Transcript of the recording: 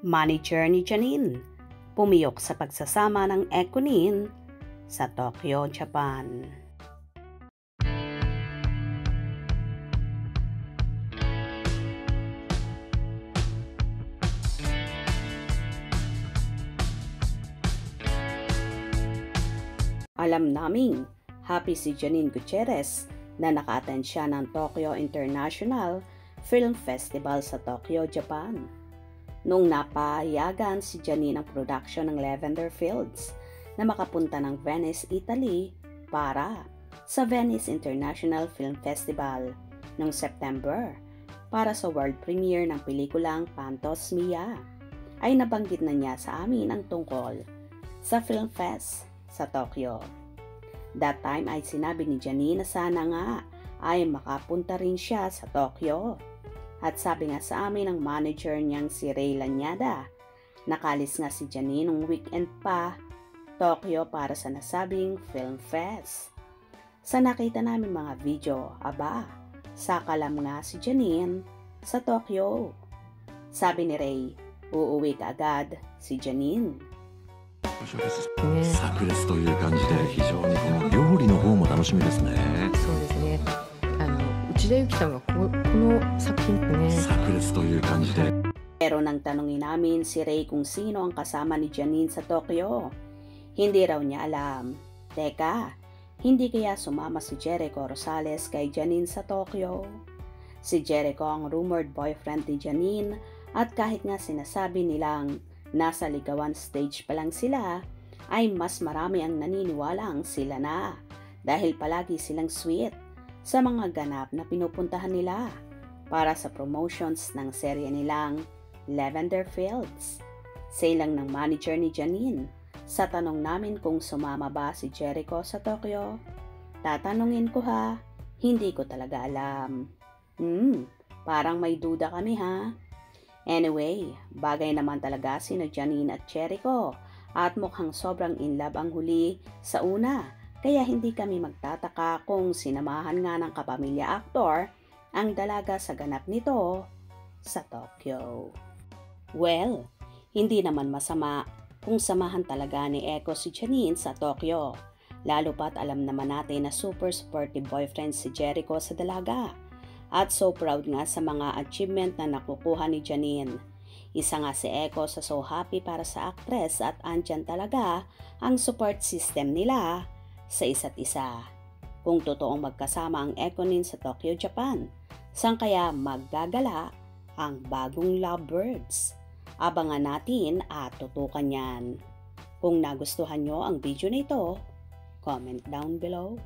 Manager ni Janine, pumiyok sa pagsasama ng Ekonin sa Tokyo, Japan. Alam naming happy si Janine Gutierrez na naka-attend siya ng Tokyo International Film Festival sa Tokyo, Japan. Nung napahayagan si Janine ang production ng Lavender Fields na makapunta ng Venice, Italy para sa Venice International Film Festival noong September para sa world premiere ng pelikulang Phantos Mia, ay nabanggit na niya sa amin ang tungkol sa Film Fest sa Tokyo. That time ay sinabi ni Janine na sana nga ay makapunta rin siya sa Tokyo. At sabi nga sa amin ng manager niyang si Ray Lanyada, nakalis nga si Janine nung weekend pa Tokyo para sa nasabing Film Fest. Sa nakita namin mga video, sakalam nga si Janine sa Tokyo. Sabi ni Ray, uuwi ka agad si Janine. 炸裂という感じで非常にこの料理の方も楽しみですね。そうですね。内田有紀さんがこの作品ね。炸裂という感じで。 Pero nang tanungin namin si Ray kung sino ang kasama ni Janine sa Tokyo, hindi raw niya alam. Teka, hindi kaya sumama si Jericho Rosales kay Janine sa Tokyo? Si Jericho ang rumored boyfriend ni Janine at kahit nga sinasabi nilang nasa ligawan stage pa lang sila, ay mas marami ang naniniwalang sila na dahil palagi silang sweet sa mga ganap na pinupuntahan nila para sa promotions ng serye nilang Lavender Fields. Say lang ng manager ni Janine sa tanong namin kung sumama ba si Jericho sa Tokyo. Tatanungin ko ha, hindi ko talaga alam. Parang may duda kami ha. Anyway, bagay naman talaga sina Janine at Jericho at mukhang sobrang in love ang huli sa una, kaya hindi kami magtataka kung sinamahan nga ng kapamilya aktor ang dalaga sa ganap nito sa Tokyo. Well, hindi naman masama kung samahan talaga ni Eko si Janine sa Tokyo, lalo pat alam naman natin na super supportive boyfriend si Jericho sa dalaga. At so proud nga sa mga achievement na nakukuha ni Janine. Isa nga si Eko sa so happy para sa actress at andyan talaga ang support system nila sa isa't isa. Kung totoong magkasama ang Ekonin sa Tokyo, Japan, saan kaya maggagala ang bagong lovebirds? Abangan natin at tutukan yan. Kung nagustuhan nyo ang video na ito, comment down below.